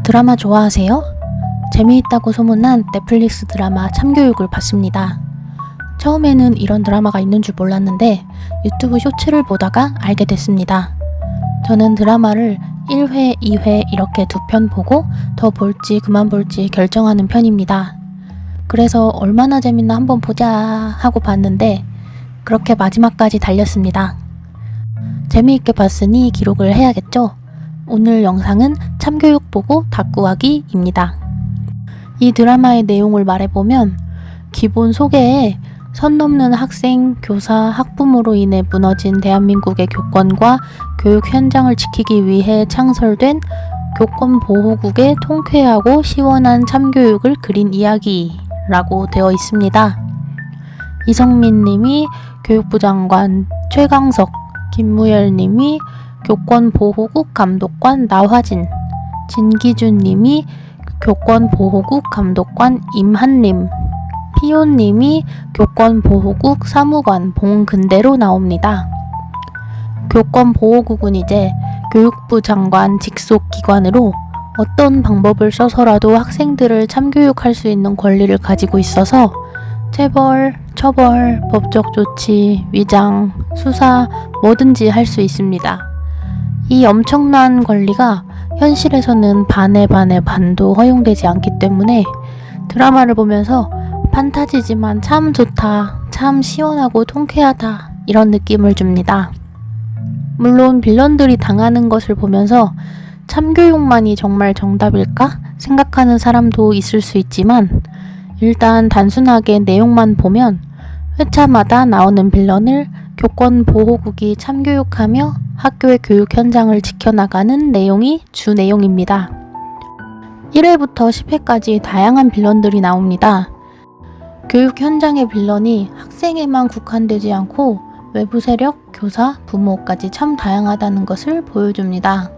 드라마 좋아하세요? 재미있다고 소문난 넷플릭스 드라마 참교육을 봤습니다. 처음에는 이런 드라마가 있는 줄 몰랐는데 유튜브 쇼츠를 보다가 알게 됐습니다. 저는 드라마를 1회, 2회 이렇게 2편 보고 더 볼지 그만 볼지 결정하는 편입니다. 그래서 얼마나 재밌나 한번 보자 하고 봤는데 그렇게 마지막까지 달렸습니다. 재미있게 봤으니 기록을 해야겠죠? 오늘 영상은 참교육 보고 닭구하기입니다. 이 드라마의 내용을 말해보면 기본 소개에 선 넘는 학생, 교사, 학부모로 인해 무너진 대한민국의 교권과 교육 현장을 지키기 위해 창설된 교권보호국의 통쾌하고 시원한 참교육을 그린 이야기라고 되어 있습니다. 이성민 님이 교육부 장관, 최강석, 김무열 님이 교권보호국 감독관 나화진, 진기준 님이 교권보호국 감독관 임한림, 피온 님이 교권보호국 사무관 봉근대로 나옵니다. 교권보호국은 이제 교육부 장관 직속 기관으로 어떤 방법을 써서라도 학생들을 참교육할 수 있는 권리를 가지고 있어서 체벌, 처벌, 법적 조치, 위장, 수사 뭐든지 할 수 있습니다. 이 엄청난 권리가 현실에서는 반의 반도 허용되지 않기 때문에 드라마를 보면서 판타지지만 참 좋다, 참 시원하고 통쾌하다 이런 느낌을 줍니다. 물론 빌런들이 당하는 것을 보면서 참교육만이 정말 정답일까 생각하는 사람도 있을 수 있지만 일단 단순하게 내용만 보면 회차마다 나오는 빌런을 교권보호국이 참교육하며 학교의 교육 현장을 지켜나가는 내용이 주 내용입니다. 1회부터 10회까지 다양한 빌런들이 나옵니다. 교육 현장의 빌런이 학생에만 국한되지 않고 외부 세력, 교사, 부모까지 참 다양하다는 것을 보여줍니다.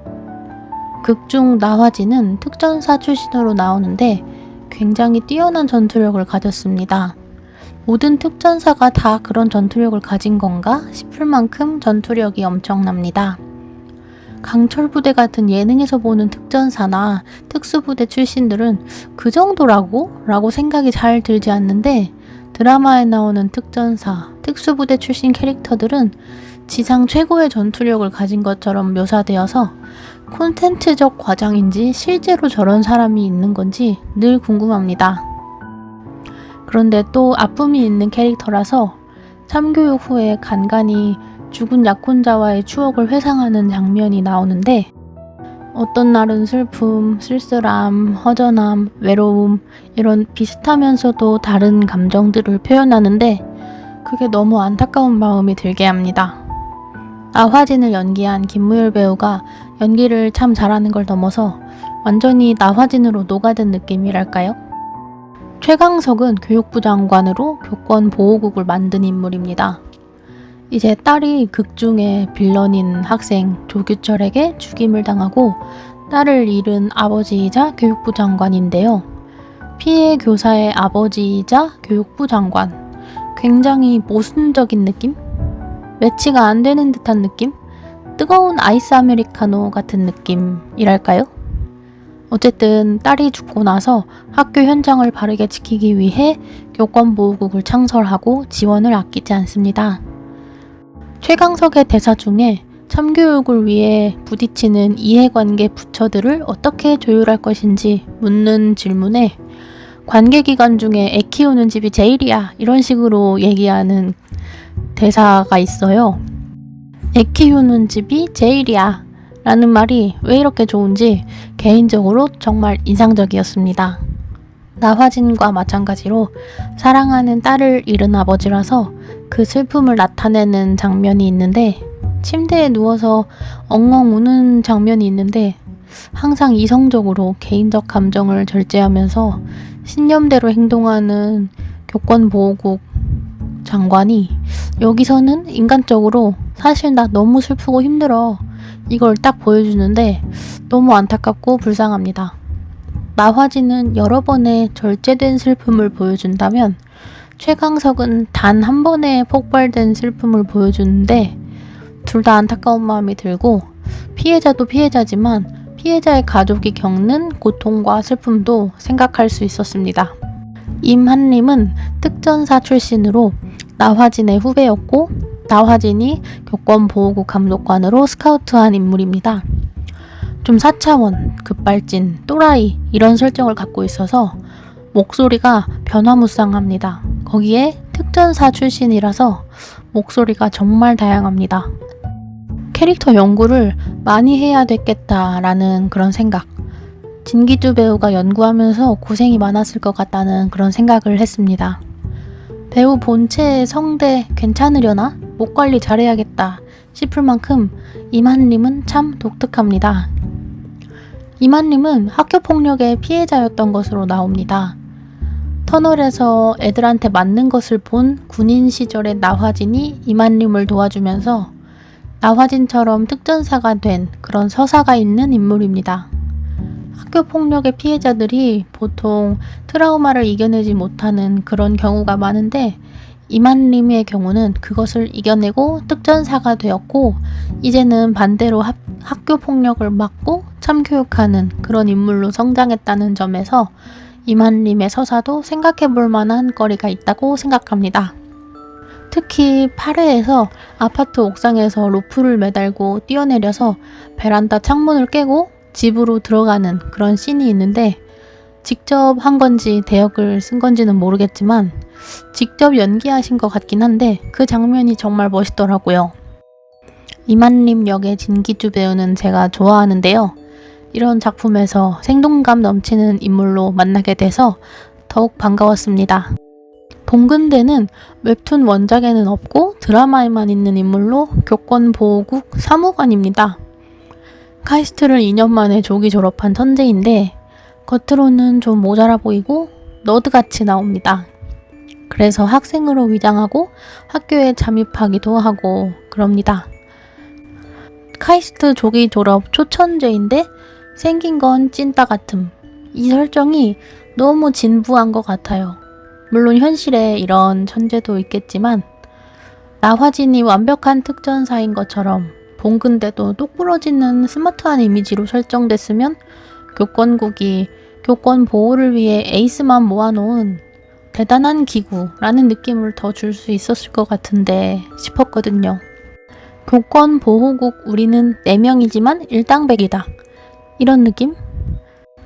극중 나화진은 특전사 출신으로 나오는데 굉장히 뛰어난 전투력을 가졌습니다. 모든 특전사가 다 그런 전투력을 가진 건가 싶을 만큼 전투력이 엄청납니다. 강철부대 같은 예능에서 보는 특전사나 특수부대 출신들은 그 정도라고? 라고 생각이 잘 들지 않는데 드라마에 나오는 특전사, 특수부대 출신 캐릭터들은 지상 최고의 전투력을 가진 것처럼 묘사되어서 콘텐츠적 과장인지 실제로 저런 사람이 있는 건지 늘 궁금합니다. 그런데 또 아픔이 있는 캐릭터라서 참교육 후에 간간히 죽은 약혼자와의 추억을 회상하는 장면이 나오는데 어떤 날은 슬픔, 쓸쓸함, 허전함, 외로움 이런 비슷하면서도 다른 감정들을 표현하는데 그게 너무 안타까운 마음이 들게 합니다. 나화진을 연기한 김무열 배우가 연기를 참 잘하는 걸 넘어서 완전히 나화진으로 녹아든 느낌이랄까요? 최강석은 교육부 장관으로 교권보호국을 만든 인물입니다. 이제 딸이 극중의 빌런인 학생 조규철에게 죽임을 당하고 딸을 잃은 아버지이자 교육부 장관인데요. 피해 교사의 아버지이자 교육부 장관. 굉장히 모순적인 느낌? 매치가 안 되는 듯한 느낌? 뜨거운 아이스 아메리카노 같은 느낌이랄까요? 어쨌든 딸이 죽고 나서 학교 현장을 바르게 지키기 위해 교권보호국을 창설하고 지원을 아끼지 않습니다. 최강석의 대사 중에 참교육을 위해 부딪히는 이해관계 부처들을 어떻게 조율할 것인지 묻는 질문에 관계기관 중에 애 키우는 집이 제일이야 이런 식으로 얘기하는 대사가 있어요. 애 키우는 집이 제일이야 라는 말이 왜 이렇게 좋은지 개인적으로 정말 인상적이었습니다. 나화진과 마찬가지로 사랑하는 딸을 잃은 아버지라서 그 슬픔을 나타내는 장면이 있는데 침대에 누워서 엉엉 우는 장면이 있는데 항상 이성적으로 개인적 감정을 절제하면서 신념대로 행동하는 교권보호국 장관이 여기서는 인간적으로 사실 나 너무 슬프고 힘들어 이걸 딱 보여주는데 너무 안타깝고 불쌍합니다. 나화진은 여러 번의 절제된 슬픔을 보여준다면 최강석은 단 한 번의 폭발된 슬픔을 보여주는데 둘 다 안타까운 마음이 들고 피해자도 피해자지만 피해자의 가족이 겪는 고통과 슬픔도 생각할 수 있었습니다. 임한림은 특전사 출신으로 나화진의 후배였고 나화진이 교권보호국 감독관으로 스카우트한 인물입니다. 좀 4차원, 급발진, 또라이 이런 설정을 갖고 있어서 목소리가 변화무쌍합니다. 거기에 특전사 출신이라서 목소리가 정말 다양합니다. 캐릭터 연구를 많이 해야 됐겠다라는 그런 생각. 진기주 배우가 연구하면서 고생이 많았을 것 같다는 그런 생각을 했습니다. 배우 본체의 성대 괜찮으려나? 목 관리 잘해야겠다 싶을 만큼 임한림은 참 독특합니다. 임한림은 학교폭력의 피해자였던 것으로 나옵니다. 터널에서 애들한테 맞는 것을 본 군인 시절의 나화진이 임한림을 도와주면서 나화진처럼 특전사가 된 그런 서사가 있는 인물입니다. 학교폭력의 피해자들이 보통 트라우마를 이겨내지 못하는 그런 경우가 많은데 임한림의 경우는 그것을 이겨내고 특전사가 되었고 이제는 반대로 학교폭력을 막고 참교육하는 그런 인물로 성장했다는 점에서 임한림의 서사도 생각해볼 만한 거리가 있다고 생각합니다. 특히 8회에서 아파트 옥상에서 로프를 매달고 뛰어내려서 베란다 창문을 깨고 집으로 들어가는 그런 씬이 있는데 직접 한 건지 대역을 쓴 건지는 모르겠지만 직접 연기하신 것 같긴 한데 그 장면이 정말 멋있더라고요. 임한림 역의 진기주 배우는 제가 좋아하는데요. 이런 작품에서 생동감 넘치는 인물로 만나게 돼서 더욱 반가웠습니다. 봉근대는 웹툰 원작에는 없고 드라마에만 있는 인물로 교권보호국 사무관입니다. 카이스트를 2년 만에 조기 졸업한 천재인데 겉으로는 좀 모자라 보이고 너드같이 나옵니다. 그래서 학생으로 위장하고 학교에 잠입하기도 하고 그럽니다. 카이스트 조기 졸업 초천재인데 생긴 건 찐따 같음. 이 설정이 너무 진부한 것 같아요. 물론 현실에 이런 천재도 있겠지만 나화진이 완벽한 특전사인 것처럼 봉근대도 똑부러지는 스마트한 이미지로 설정됐으면 교권국이 교권 보호를 위해 에이스만 모아놓은 대단한 기구라는 느낌을 더 줄 수 있었을 것 같은데 싶었거든요. 교권 보호국 우리는 4명이지만 일당백이다. 이런 느낌?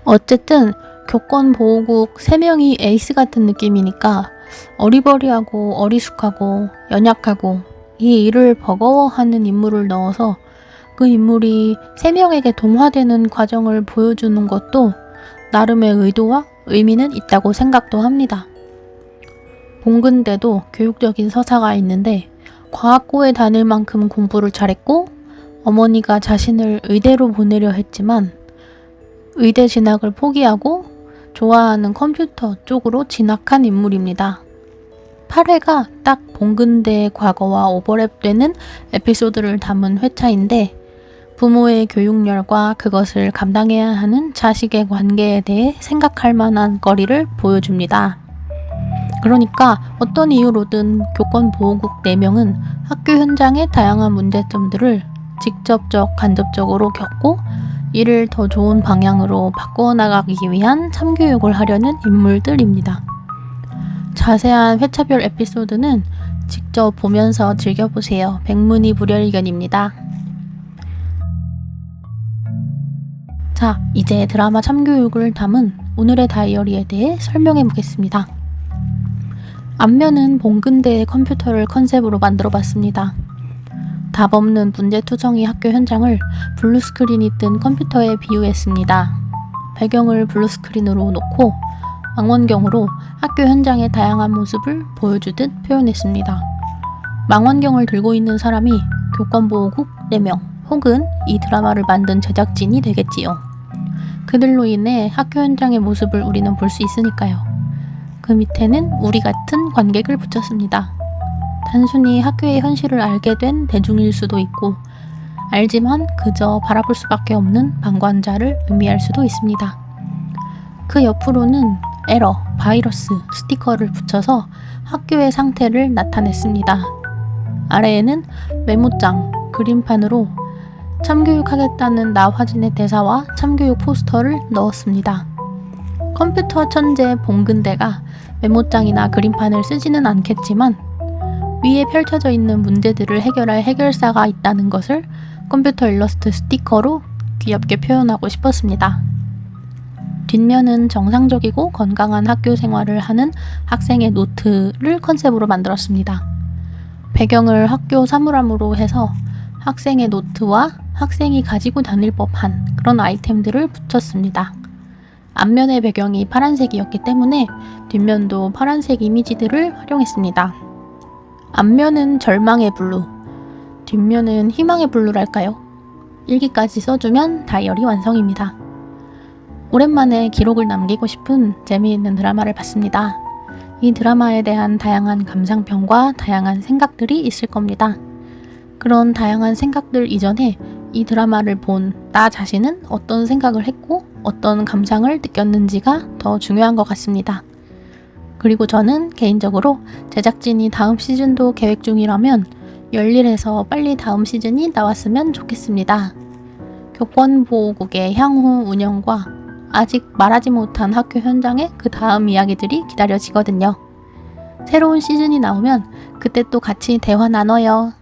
어쨌든 교권 보호국 3명이 에이스 같은 느낌이니까 어리버리하고 어리숙하고 연약하고 이 일을 버거워하는 인물을 넣어서 그 인물이 3명에게 동화되는 과정을 보여주는 것도 나름의 의도와 의미는 있다고 생각도 합니다. 봉근대도 교육적인 서사가 있는데 과학고에 다닐 만큼 공부를 잘했고 어머니가 자신을 의대로 보내려 했지만 의대 진학을 포기하고 좋아하는 컴퓨터 쪽으로 진학한 인물입니다. 8회가 딱 봉근대의 과거와 오버랩되는 에피소드를 담은 회차인데 부모의 교육열과 그것을 감당해야 하는 자식의 관계에 대해 생각할 만한 거리를 보여줍니다. 그러니까 어떤 이유로든 교권보호국 4명은 학교 현장의 다양한 문제점들을 직접적, 간접적으로 겪고 이를 더 좋은 방향으로 바꾸어 나가기 위한 참교육을 하려는 인물들입니다. 자세한 회차별 에피소드는 직접 보면서 즐겨보세요. 백문이불여일견입니다. 자, 이제 드라마 참교육을 담은 오늘의 다이어리에 대해 설명해 보겠습니다. 앞면은 봉근대의 컴퓨터를 컨셉으로 만들어 봤습니다. 답 없는 문제투성이 학교 현장을 블루스크린이 뜬 컴퓨터에 비유했습니다. 배경을 블루스크린으로 놓고 망원경으로 학교 현장의 다양한 모습을 보여주듯 표현했습니다. 망원경을 들고 있는 사람이 교권보호국 4명 혹은 이 드라마를 만든 제작진이 되겠지요. 그들로 인해 학교 현장의 모습을 우리는 볼 수 있으니까요. 그 밑에는 우리 같은 관객을 붙였습니다. 단순히 학교의 현실을 알게 된 대중일 수도 있고 알지만 그저 바라볼 수밖에 없는 방관자를 의미할 수도 있습니다. 그 옆으로는 에러, 바이러스, 스티커를 붙여서 학교의 상태를 나타냈습니다. 아래에는 메모장, 그림판으로 참교육하겠다는 나화진의 대사와 참교육 포스터를 넣었습니다. 컴퓨터 천재 봉근대가 메모장이나 그림판을 쓰지는 않겠지만 위에 펼쳐져 있는 문제들을 해결할 해결사가 있다는 것을 컴퓨터 일러스트 스티커로 귀엽게 표현하고 싶었습니다. 뒷면은 정상적이고 건강한 학교 생활을 하는 학생의 노트를 컨셉으로 만들었습니다. 배경을 학교 사물함으로 해서 학생의 노트와 학생이 가지고 다닐 법한 그런 아이템들을 붙였습니다. 앞면의 배경이 파란색이었기 때문에 뒷면도 파란색 이미지들을 활용했습니다. 앞면은 절망의 블루, 뒷면은 희망의 블루랄까요? 일기까지 써주면 다이어리 완성입니다. 오랜만에 기록을 남기고 싶은 재미있는 드라마를 봤습니다. 이 드라마에 대한 다양한 감상평과 다양한 생각들이 있을 겁니다. 그런 다양한 생각들 이전에 이 드라마를 본 나 자신은 어떤 생각을 했고 어떤 감상을 느꼈는지가 더 중요한 것 같습니다. 그리고 저는 개인적으로 제작진이 다음 시즌도 계획 중이라면 열일해서 빨리 다음 시즌이 나왔으면 좋겠습니다. 교권보호국의 향후 운영과 아직 말하지 못한 학교 현장의 그 다음 이야기들이 기다려지거든요. 새로운 시즌이 나오면 그때 또 같이 대화 나눠요.